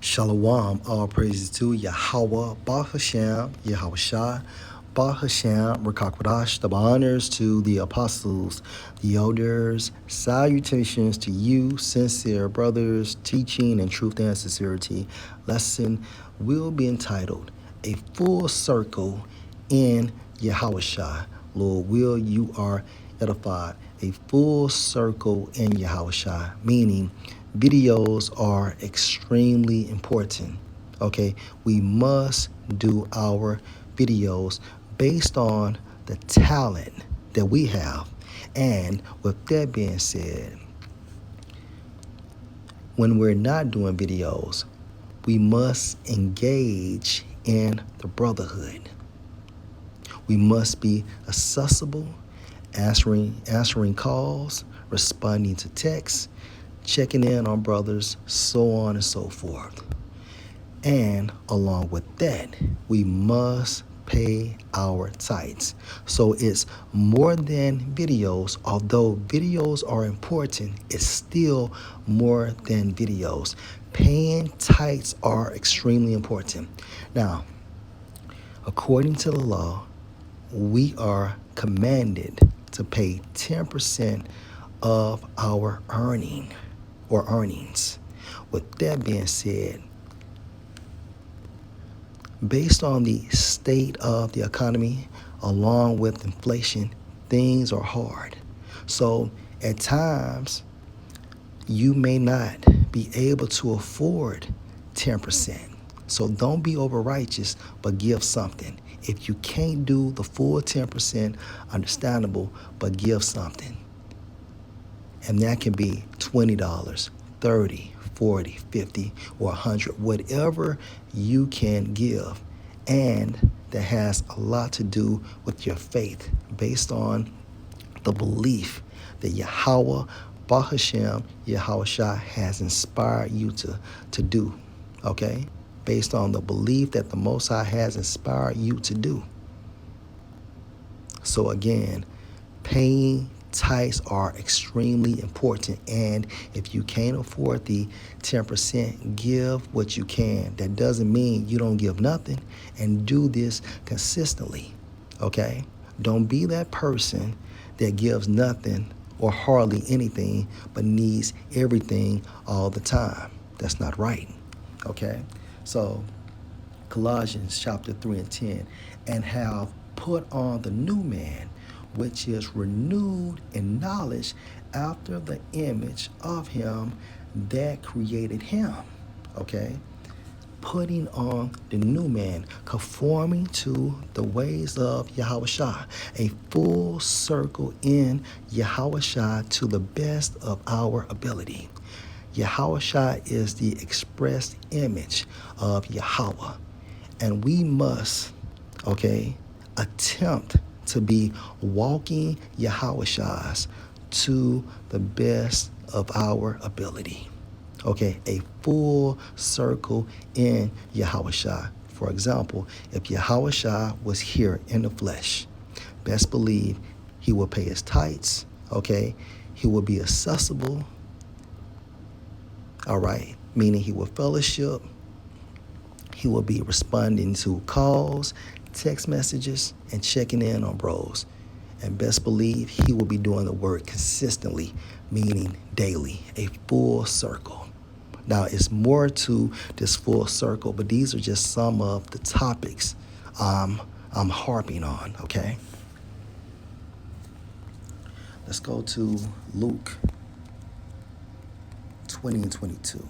Shalom, all praises to Yahweh, Bahasham, Yahawashi, Bahasham, Rakakwadash, the honors to the apostles, the elders, salutations to you, sincere brothers, teaching in truth and sincerity. Lesson will be entitled A Full Circle in Yahawashi. Lord, will you are edified. A full circle in Yahawashi, meaning videos are extremely important. Okay, we must do our videos based on the talent that we have. And with that being said, when we're not doing videos, we must engage in the brotherhood. We must be accessible, answering calls, responding to texts, checking in on brothers, so on and so forth. And along with that, we must pay our tithes. So it's more than videos. Although videos are important, it's still more than videos. Paying tithes are extremely important. Now, according to the law, we are commanded to pay 10% of our earnings. With that being said, based on the state of the economy, along with inflation, things are hard. So at times, you may not be able to afford 10%. So don't be over righteous, but give something. If you can't do the full 10%, understandable, but give something. And that can be $20, 30, 40, 50, or 100, whatever you can give. And that has a lot to do with your faith based on the belief that Yahweh, Bahashem, Yahawashi has inspired you to do, okay? Based on the belief that the Most High has inspired you to do. So again, paying tithes are extremely important, and if you can't afford the 10%, give what you can. That doesn't mean you don't give nothing, and do this consistently, okay? Don't be that person that gives nothing or hardly anything but needs everything all the time. That's not right, okay? So Colossians chapter 3 and 10, and have put on the new man, which is renewed in knowledge after the image of him that created him. Okay? Putting on the new man, conforming to the ways of Yahawashi, a full circle in Yahawashi to the best of our ability. Yahawashi is the expressed image of Yahweh, and we must, okay, attempt to be walking Yahawashis to the best of our ability. Okay, a full circle in Yahawashi. For example, if Yahawashi was here in the flesh, best believe he will pay his tithes, okay? He will be accessible, all right? Meaning he will fellowship, he will be responding to calls, text messages, and checking in on bros. And best believe he will be doing the work consistently, meaning daily, a full circle. Now, it's more to this full circle, but these are just some of the topics I'm harping on, okay? Let's go to Luke 20 and 22.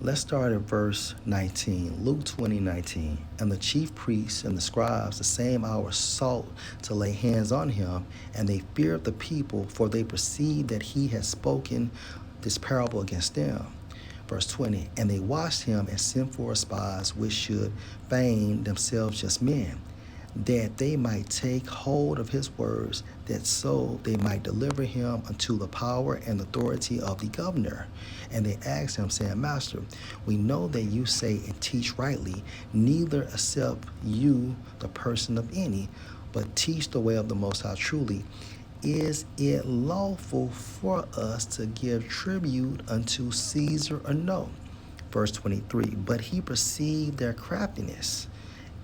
Let's start at verse 19, Luke 20:19. And the chief priests and the scribes the same hour sought to lay hands on him, and they feared the people, for they perceived that he had spoken this parable against them. Verse 20, and they watched him and sent for spies which should feign themselves just men. that they might take hold of his words, that so they might deliver him unto the power and authority of the governor. And they asked him, saying, Master, we know that you say and teach rightly, neither accept you the person of any, but teach the way of the Most High truly. Is it lawful for us to give tribute unto Caesar or no? Verse 23, but he perceived their craftiness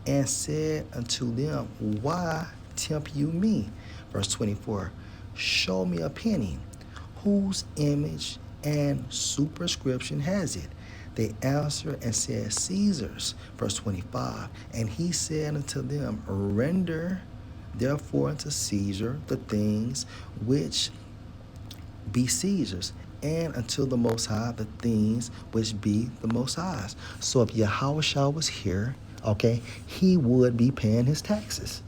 and said unto them, why tempt you me? Verse 24, show me a penny. Whose image and superscription has it? They answered and said, Caesar's. Verse 25, and he said unto them, render therefore unto Caesar the things which be Caesar's, and unto the Most High the things which be the Most High's. So if Yahawashi was here, okay, he would be paying his taxes.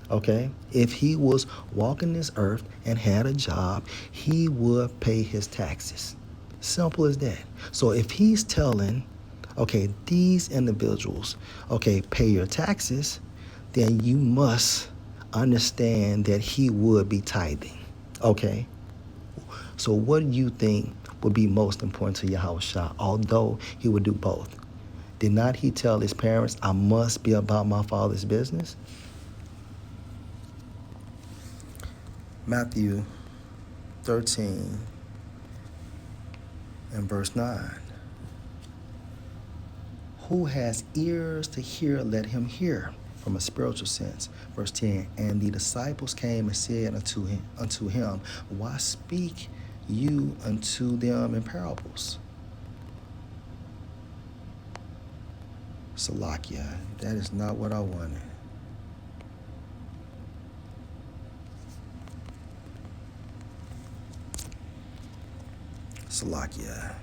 Okay, if he was walking this earth and had a job, he would pay his taxes. Simple as that. So if he's telling, okay, these individuals, okay, pay your taxes, then you must understand that he would be tithing. Okay. So what do you think would be most important to Yahawashi, although he would do both? Did not he tell his parents, I must be about my father's business? Matthew 13 and verse 9. Who has ears to hear, let him hear, from a spiritual sense. Verse 10, and the disciples came and said unto him, why speak you unto them in parables? Salakia, that is not what I wanted. Salakia,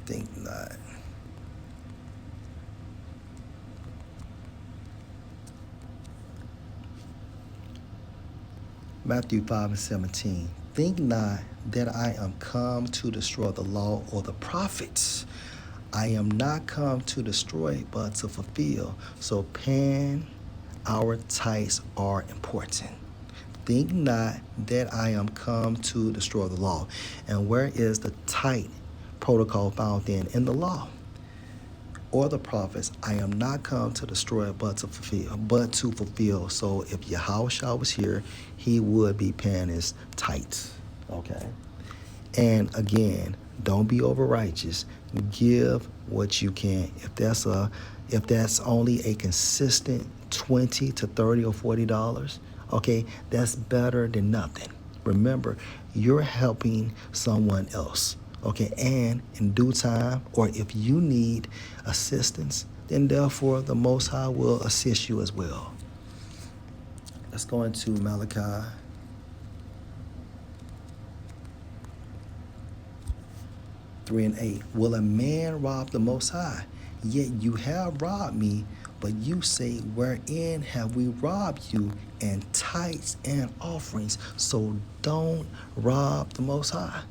think not. Matthew 5 and 17. Think not that I am come to destroy the law or the prophets. I am not come to destroy, but to fulfill. So our tithes are important. Think not that I am come to destroy the law. And where is the tithe protocol found then? In the law or the prophets. I am not come to destroy, but to fulfill. So if Yahawashi was here, he would be paying his tithes. Okay. And again, don't be over righteous. Give what you can. If that's only a consistent $20 to $30 or $40, okay, that's better than nothing. Remember, you're helping someone else. Okay, and in due time, or if you need assistance, then therefore the Most High will assist you as well. Let's go into Malachi 3 and 8. Will a man rob the Most High? Yet you have robbed me. But you say, wherein have we robbed you? And tithes and offerings. So don't rob the Most High.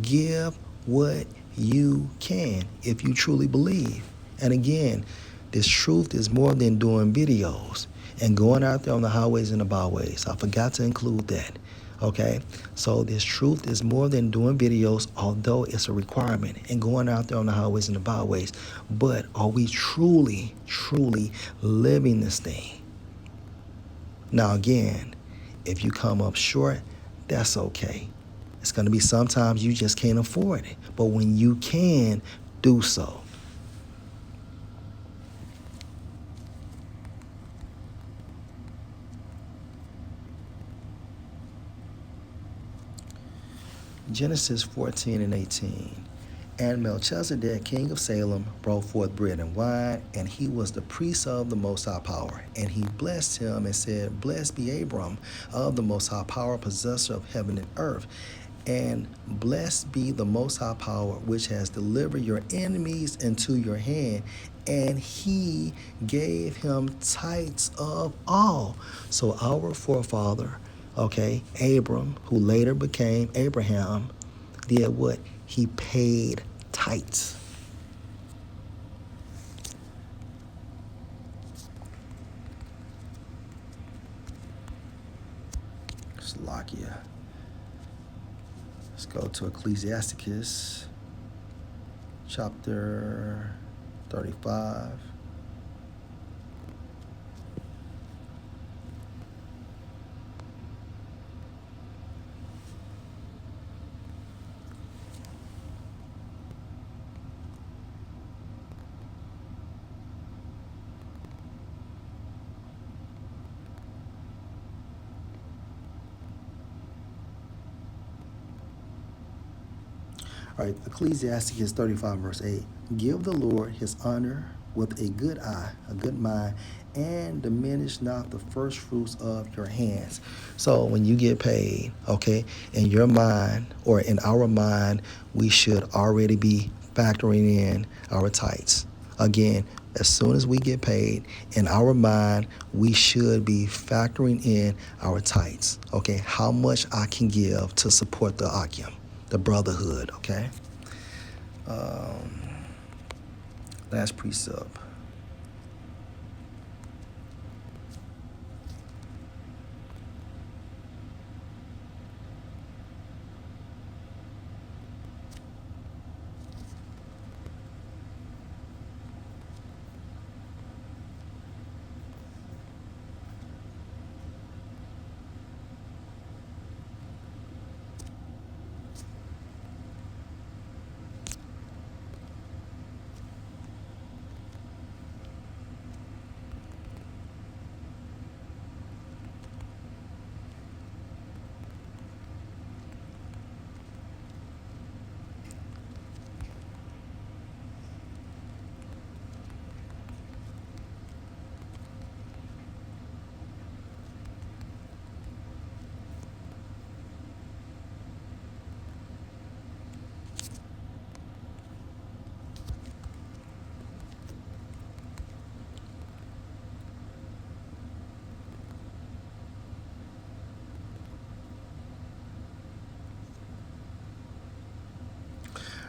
Give what you can if you truly believe. And again, this truth is more than doing videos and going out there on the highways and the byways. I forgot to include that. Okay, so this truth is more than doing videos, although it's a requirement, and going out there on the highways and the byways. But are we truly, truly living this thing? Now again, if you come up short, that's okay. It's going to be sometimes you just can't afford it. But when you can, do so. Genesis 14 and 18. And Melchizedek, king of Salem, brought forth bread and wine, and he was the priest of the Most High Power. And he blessed him and said, Blessed be Abram of the Most High Power, possessor of heaven and earth. And blessed be the Most High Power, which has delivered your enemies into your hand. And he gave him tithes of all. So our forefather, okay, Abram, who later became Abraham, did what? He paid tithes. Salakia. Let's go to Ecclesiasticus chapter 35. All right, Ecclesiastes 35, verse 8. Give the Lord his honor with a good eye, a good mind, and diminish not the first fruits of your hands. So when you get paid, okay, in your mind or in our mind, we should already be factoring in our tithes. Again, as soon as we get paid, in our mind, we should be factoring in our tithes. Okay, how much I can give to support the Akim, the brotherhood, okay? Last precept.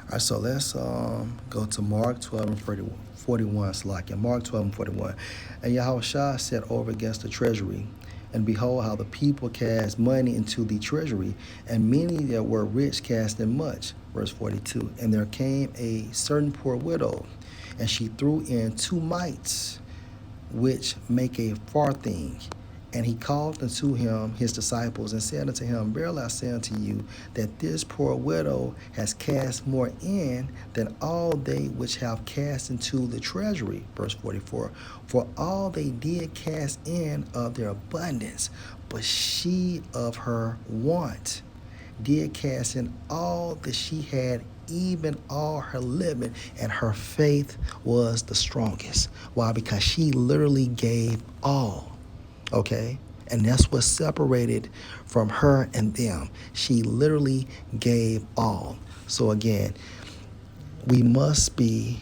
All right, so let's go to Mark 12 and 41. Slack. In Mark 12 and 41. And Yahawashi set over against the treasury, and behold, how the people cast money into the treasury, and many that were rich cast in much. Verse 42. And there came a certain poor widow, and she threw in 2 mites, which make a farthing. And he called unto him his disciples and said unto him, Verily I say unto you, that this poor widow has cast more in than all they which have cast into the treasury. Verse 44. For all they did cast in of their abundance, but she of her want did cast in all that she had, even all her living, and her faith was the strongest. Why? Because she literally gave all. Okay? And that's what separated from her and them. She literally gave all. So again, we must be,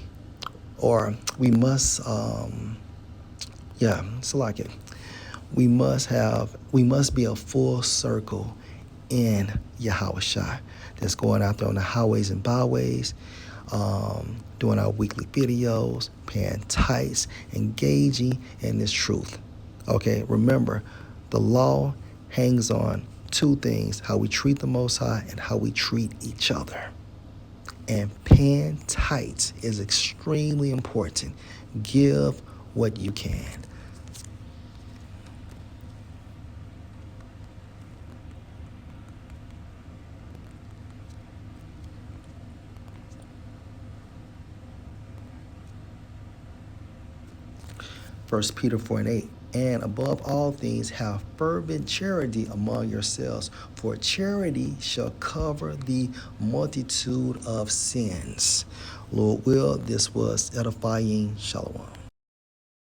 or we must, it's like it. We must be a full circle in Yahawashi. That's going out there on the highways and byways, doing our weekly videos, paying tithes, engaging in this truth. Okay, remember, the law hangs on 2 things: how we treat the Most High and how we treat each other. And paying tithes is extremely important. Give what you can. First Peter 4 and 8. And above all things, have fervent charity among yourselves, for charity shall cover the multitude of sins. Lord will, this was edifying. Shalom.